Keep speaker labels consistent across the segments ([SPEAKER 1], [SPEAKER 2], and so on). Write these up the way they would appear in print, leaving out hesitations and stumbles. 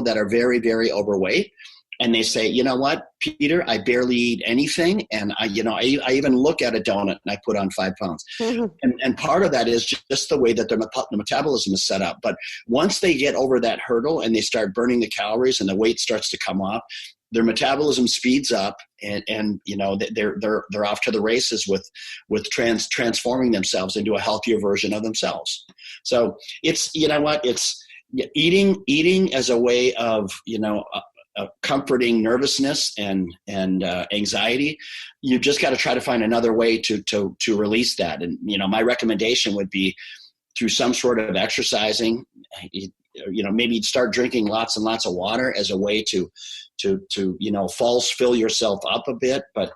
[SPEAKER 1] that are very, very overweight. And they say, you know what, Peter, I barely eat anything. And I even look at a donut and I put on 5 pounds.
[SPEAKER 2] Mhm.
[SPEAKER 1] And part of that is just the way that their metabolism is set up. But once they get over that hurdle and they start burning the calories and the weight starts to come off, their metabolism speeds up, and they're off to the races with transforming themselves into a healthier version of themselves. So it's eating as a way of comforting nervousness and anxiety. You just got to try to find another way to release that. And my recommendation would be through some sort of exercising. Maybe start drinking lots and lots of water as a way to false fill yourself up a bit. But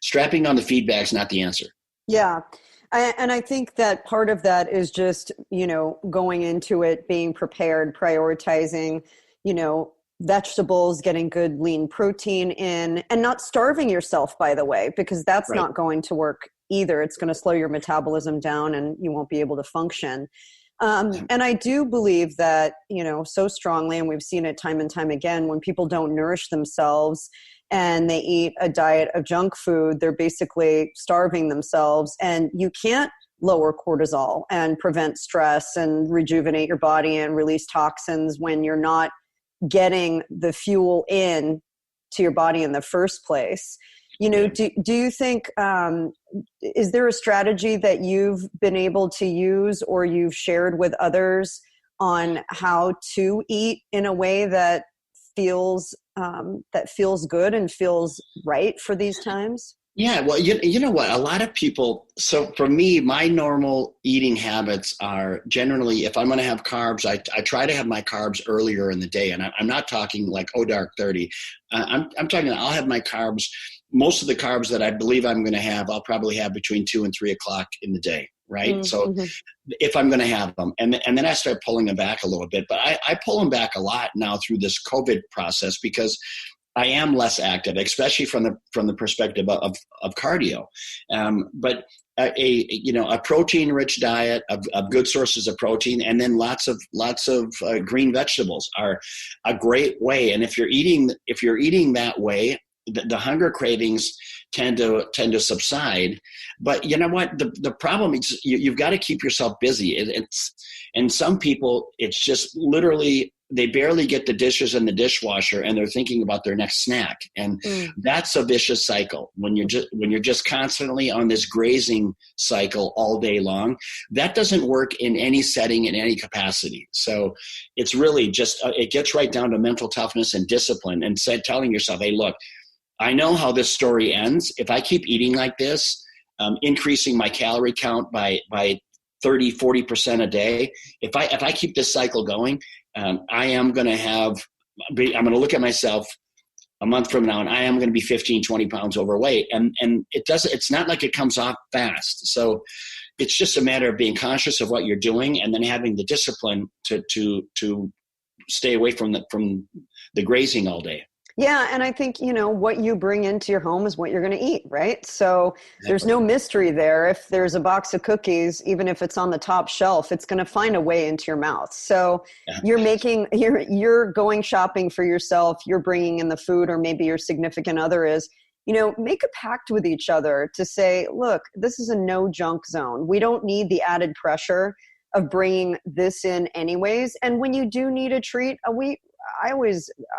[SPEAKER 1] strapping on the feed bag's not the answer.
[SPEAKER 2] Yeah. And I think that part of that is just, going into it, being prepared, prioritizing, vegetables, getting good lean protein in, and not starving yourself, by the way, because that's
[SPEAKER 1] Right.
[SPEAKER 2] not going to work either. It's going to slow your metabolism down and you won't be able to function. And I do believe that, so strongly, and we've seen it time and time again, when people don't nourish themselves and they eat a diet of junk food, they're basically starving themselves. And you can't lower cortisol and prevent stress and rejuvenate your body and release toxins when you're not getting the fuel in to your body in the first place. Do you think, is there a strategy that you've been able to use or you've shared with others on how to eat in a way that feels good and feels right for these times?
[SPEAKER 1] Yeah, well, you know what? A lot of people, so for me, my normal eating habits are generally, if I'm going to have carbs, I try to have my carbs earlier in the day. And I'm not talking like, dark 30. I'm talking, I'll have my carbs. Most of the carbs that I believe I'm going to have, I'll probably have between 2 and 3 o'clock in the day, right?
[SPEAKER 2] Mm-hmm.
[SPEAKER 1] So if I'm going to have them, and then I start pulling them back a little bit. But I pull them back a lot now through this COVID process because I am less active, especially from the perspective of cardio. But a protein-rich diet of good sources of protein, and then lots of green vegetables are a great way. And if you're eating that way, the hunger cravings tend to subside. But you know what? The problem is you've got to keep yourself busy. And some people, it's just literally, they barely get the dishes in the dishwasher and they're thinking about their next snack. And that's a vicious cycle. When you're just constantly on this grazing cycle all day long, that doesn't work in any setting, in any capacity. So it's really just, it gets right down to mental toughness and discipline, and telling yourself, hey, look, I know how this story ends. If I keep eating like this, increasing my calorie count by 30-40% a day, if I keep this cycle going, I'm going to look at myself a month from now and I am going to be 15-20 pounds overweight. And it's not like it comes off fast. So it's just a matter of being conscious of what you're doing and then having the discipline to stay away from the grazing all day.
[SPEAKER 2] Yeah. And I think, what you bring into your home is what you're going to eat, right? So there's no mystery there. If there's a box of cookies, even if it's on the top shelf, it's going to find a way into your mouth. So you're going shopping for yourself, you're bringing in the food, or maybe your significant other is, make a pact with each other to say, look, this is a no junk zone. We don't need the added pressure of bringing this in anyways. And when you do need a treat,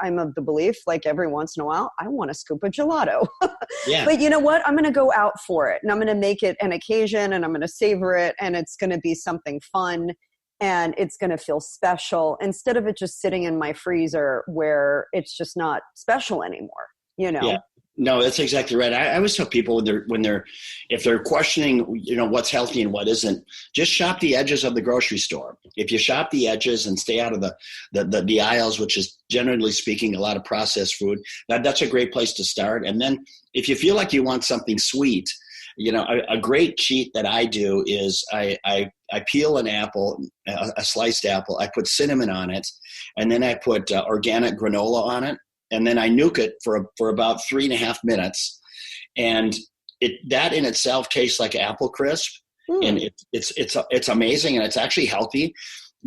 [SPEAKER 2] I'm of the belief, like every once in a while, I want a scoop of gelato.
[SPEAKER 1] Yeah.
[SPEAKER 2] But you know what? I'm going to go out for it, and I'm going to make it an occasion, and I'm going to savor it, and it's going to be something fun, and it's going to feel special instead of it just sitting in my freezer where it's just not special anymore.
[SPEAKER 1] Yeah. No, that's exactly right. I always tell people if they're questioning, what's healthy and what isn't, just shop the edges of the grocery store. If you shop the edges and stay out of the aisles, which is generally speaking a lot of processed food, that's a great place to start. And then if you feel like you want something sweet, a great cheat that I do is I peel an apple, a sliced apple. I put cinnamon on it, and then I put organic granola on it. And then I nuke it for about 3.5 minutes, and that in itself tastes like apple crisp, and it's amazing, and it's actually healthy.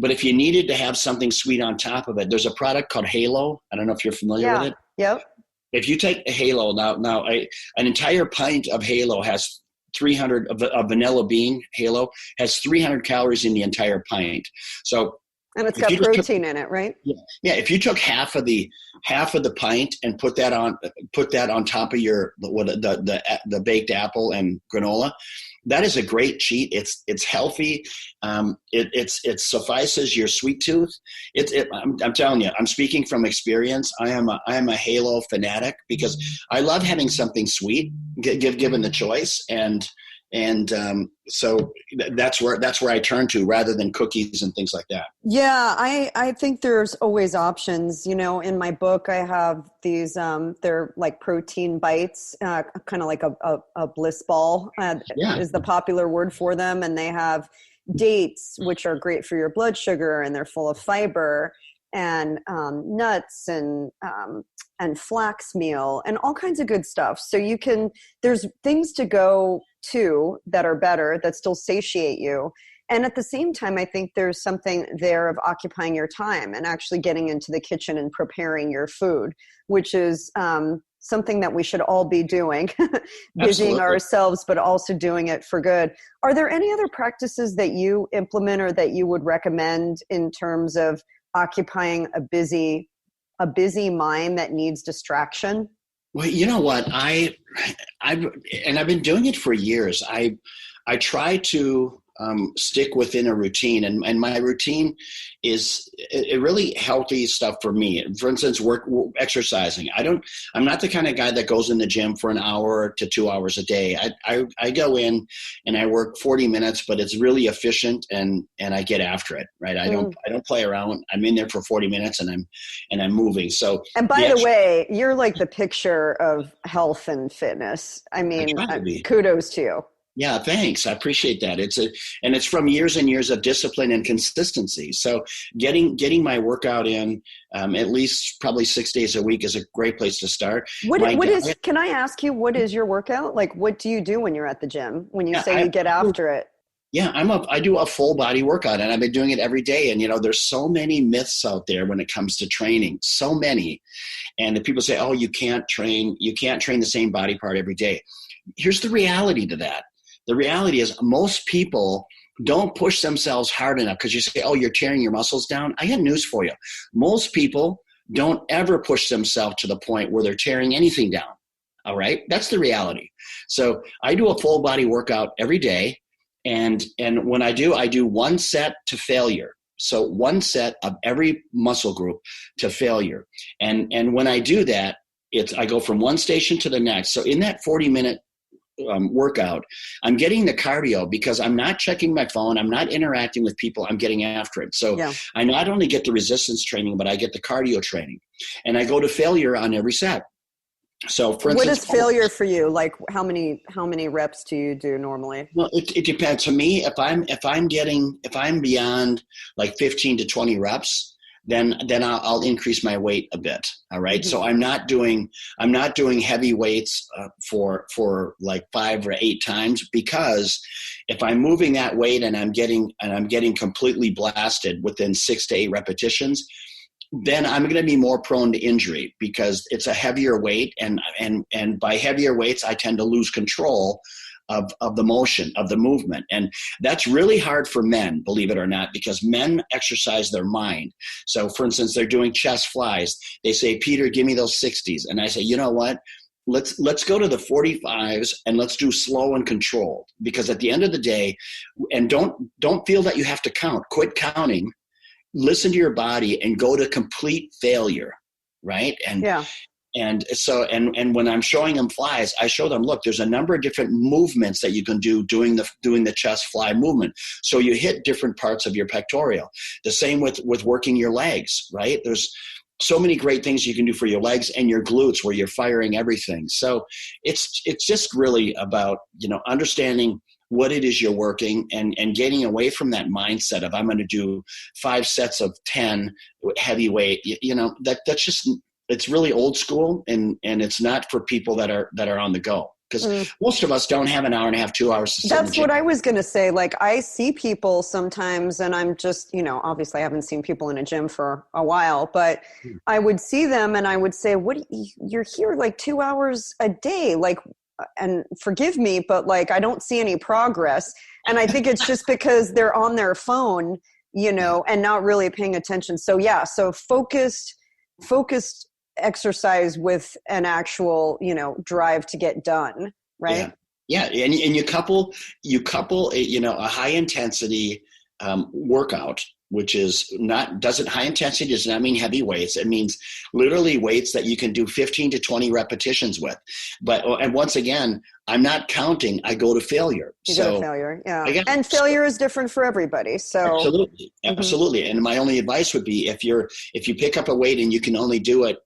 [SPEAKER 1] But if you needed to have something sweet on top of it, there's a product called Halo. I don't know if you're familiar with it.
[SPEAKER 2] Yep.
[SPEAKER 1] If you take a Halo an entire pint of Halo has 300 of vanilla bean Halo has 300 calories in the entire pint. So,
[SPEAKER 2] and it's got protein in it, right?
[SPEAKER 1] Yeah. If you took half of the pint and put that on top of your the baked apple and granola, that is a great cheat. It's healthy. It suffices your sweet tooth. I'm telling you, I'm speaking from experience. I am a Halo fanatic because I love having something sweet, given the choice, and so that's where I turn to rather than cookies and things like that.
[SPEAKER 2] Yeah, I think there's always options. In my book, I have these, they're like protein bites, kind of like a bliss ball is the popular word for them. And they have dates, which are great for your blood sugar, and they're full of fiber, and nuts and flax meal and all kinds of good stuff. So there's things to go to that are better, that still satiate you. And at the same time, I think there's something there of occupying your time and actually getting into the kitchen and preparing your food, which is something that we should all be doing, busying ourselves, but also doing it for good. Are there any other practices that you implement or that you would recommend in terms of occupying a busy mind that needs distraction?
[SPEAKER 1] Well, you know what? I've been doing it for years. I try to stick within a routine, and my routine is really healthy stuff for me. For instance, exercising. I'm not the kind of guy that goes in the gym for an hour to 2 hours a day. I go in and I work 40 minutes, but it's really efficient and I get after it, right? I don't play around. I'm in there for 40 minutes and I'm moving. So,
[SPEAKER 2] and by the way, you're like the picture of health and fitness. I mean, kudos to you.
[SPEAKER 1] Yeah, thanks. I appreciate that. It's from years and years of discipline and consistency. So getting my workout in at least probably 6 days a week is a great place to start.
[SPEAKER 2] Can I ask you, what is your workout? Like, what do you do when you're at the gym, when you say you get after it?
[SPEAKER 1] Yeah, I do a full body workout, and I've been doing it every day. And, there's so many myths out there when it comes to training, so many. And the people say, oh, you can't train the same body part every day. Here's the reality to that. The reality is most people don't push themselves hard enough because you say, oh, you're tearing your muscles down. I got news for you. Most people don't ever push themselves to the point where they're tearing anything down. All right. That's the reality. So I do a full body workout every day. And when I do one set to failure. So one set of every muscle group to failure. And when I do that, I go from one station to the next. So in that 40-minute workout, I'm getting the cardio because I'm not checking my phone. I'm not interacting with people. I'm getting after it. So I not only get the resistance training, but I get the cardio training, and I go to failure on every set. So for instance,
[SPEAKER 2] what is failure for you? Like how many reps do you do normally?
[SPEAKER 1] Well, it depends. To me, if I'm beyond like 15 to 20 reps, then I'll increase my weight a bit. All right. Mm-hmm. So I'm not doing heavy weights for like 5 or 8 times, because if I'm moving that weight and I'm getting completely blasted within 6 to 8 repetitions, then I'm going to be more prone to injury because it's a heavier weight. And by heavier weights, I tend to lose control of the motion, of the movement. And that's really hard for men, believe it or not, because men exercise their mind. So for instance, they're doing chest flies. They say, Peter, give me those 60s. And I say, you know what? Let's go to the 45s and let's do slow and controlled, because at the end of the day, and don't feel that you have to count. Quit counting. Listen to your body and go to complete failure, right? And so when I'm showing them flies, I show them, look, there's a number of different movements that you can do doing the chest fly movement. So you hit different parts of your pectoral. The same with working your legs, right? There's so many great things you can do for your legs and your glutes where you're firing everything. So it's just really about, understanding what it is you're working and getting away from that mindset of I'm going to do 5 sets of 10 heavyweight. That's just, it's really old school and it's not for people that are on the go. because most of us don't have an hour and a half, 2 hours to sit in the
[SPEAKER 2] That's
[SPEAKER 1] gym.
[SPEAKER 2] what I was going to say. Like, I see people sometimes, and I'm just, obviously I haven't seen people in a gym for a while, but I would see them and I would say, you're here like 2 hours a day. Like, and forgive me, but like, I don't see any progress. And I think it's just because they're on their phone, and not really paying attention. So yeah, so focused exercise with an actual, drive to get done. Right.
[SPEAKER 1] Yeah. And you couple a high intensity workout, which is high intensity does not mean heavy weights. It means literally weights that you can do 15 to 20 repetitions with. And once again, I'm not counting. I go to failure.
[SPEAKER 2] You go to failure. Yeah. And failure is different for everybody. So
[SPEAKER 1] absolutely. And my only advice would be if you pick up a weight and you can only do it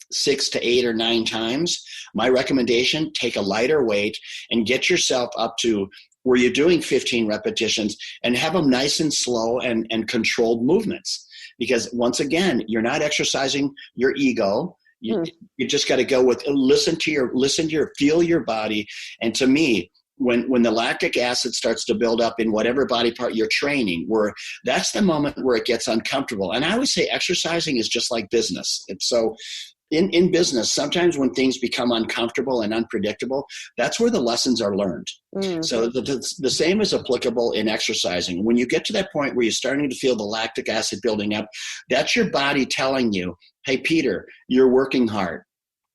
[SPEAKER 1] 6 to 8 or 9 times, my recommendation, take a lighter weight and get yourself up to where you're doing 15 repetitions and have them nice and slow and controlled movements. Because once again, you're not exercising your ego. You just got to go with listen to your feel your body. And to me, when the lactic acid starts to build up in whatever body part you're training, that's the moment where it gets uncomfortable. And I always say exercising is just like business. It's so in business, sometimes when things become uncomfortable and unpredictable, that's where the lessons are learned. So the same is applicable in exercising. When you get to that point where you're starting to feel the lactic acid building up, that's your body telling you, hey, Peter, you're working hard.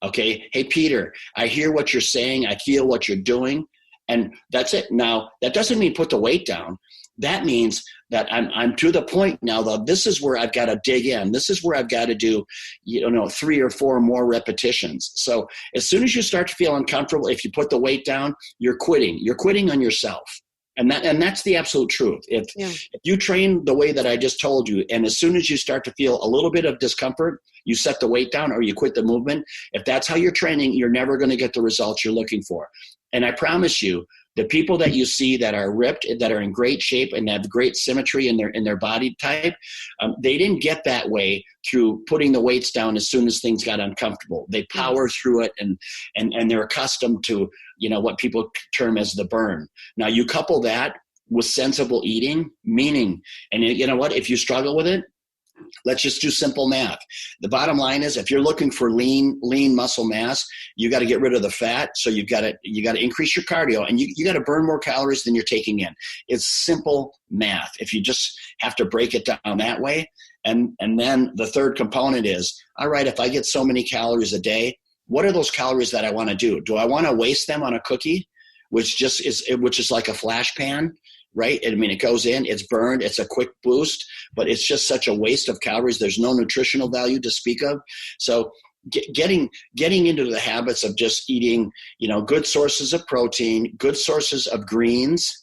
[SPEAKER 1] Okay. Hey, Peter, I hear what you're saying. I feel what you're doing. And that's it. Now, that doesn't mean put the weight down. That means that I'm to the point now, though, this is where I've got to dig in. This is where I've got to do, 3 or 4 more repetitions. So as soon as you start to feel uncomfortable, if you put the weight down, you're quitting. You're quitting on yourself. And that's the absolute truth. If you train the way that I just told you, and as soon as you start to feel a little bit of discomfort, you set the weight down or you quit the movement. If that's how you're training, you're never going to get the results you're looking for. And I promise you, the people that you see that are ripped, that are in great shape and have great symmetry in their body type, they didn't get that way through putting the weights down as soon as things got uncomfortable. They power through it and they're accustomed to, what people term as the burn. Now you couple that with sensible eating, meaning, and you know what, if you struggle with it, let's just do simple math. The bottom line is if you're looking for lean muscle mass, you got to get rid of the fat. So you got to increase your cardio and you got to burn more calories than you're taking in. It's simple math. If you just have to break it down that way. And then the third component is, all right, if I get so many calories a day, what are those calories that I want to do? Do I want to waste them on a cookie, which is like a flash pan? Right? I mean, it goes in, it's burned, it's a quick boost, but it's just such a waste of calories. There's no nutritional value to speak of. So getting into the habits of just eating, good sources of protein, good sources of greens.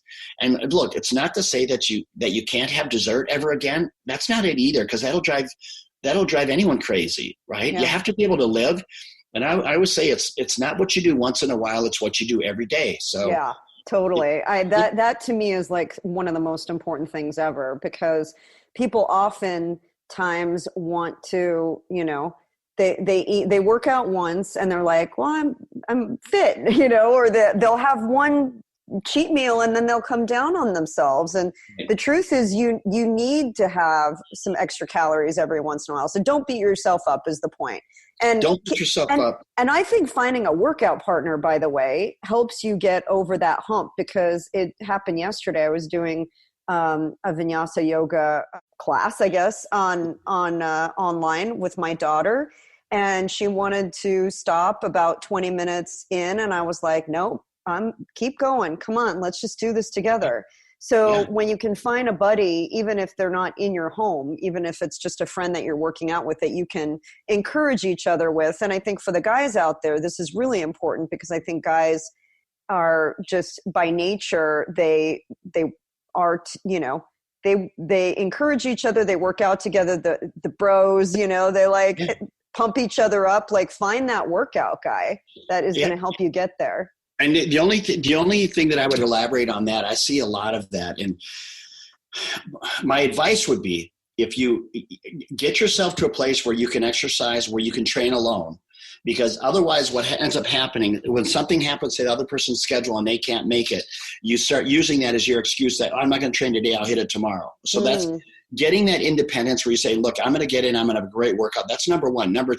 [SPEAKER 1] And look, it's not to say that you can't have dessert ever again. That's not it either, because that'll drive anyone crazy, right? Yeah. You have to be able to live. And I would say it's not what you do once in a while, it's what you do every day. So
[SPEAKER 2] yeah. Totally. That to me is like one of the most important things ever, because people oftentimes want to, they work out once and they're like, well, I'm fit, or they'll have one cheat meal and then they'll come down on themselves. And the truth is you need to have some extra calories every once in a while. So don't beat yourself up is the point. And
[SPEAKER 1] don't beat yourself up. And
[SPEAKER 2] I think finding a workout partner, by the way, helps you get over that hump, because it happened yesterday. I was doing a vinyasa yoga class, I guess, on online with my daughter, and she wanted to stop about 20 minutes in, and I was like, nope, keep going. Come on, let's just do this together. So when you can find a buddy, even if they're not in your home, even if it's just a friend that you're working out with that you can encourage each other with. And I think for the guys out there, this is really important, because I think guys are just by nature, they are, they encourage each other. They work out together, the bros, they like pump each other up, like find that workout guy that is going to help you get there.
[SPEAKER 1] And the only thing that I would elaborate on that, I see a lot of that. And my advice would be, if you get yourself to a place where you can exercise, where you can train alone, because otherwise what ends up happening when something happens to the other person's schedule and they can't make it, you start using that as your excuse that, oh, I'm not going to train today, I'll hit it tomorrow. So that's getting that independence where you say, look, I'm going to get in, I'm going to have a great workout. That's number one. Number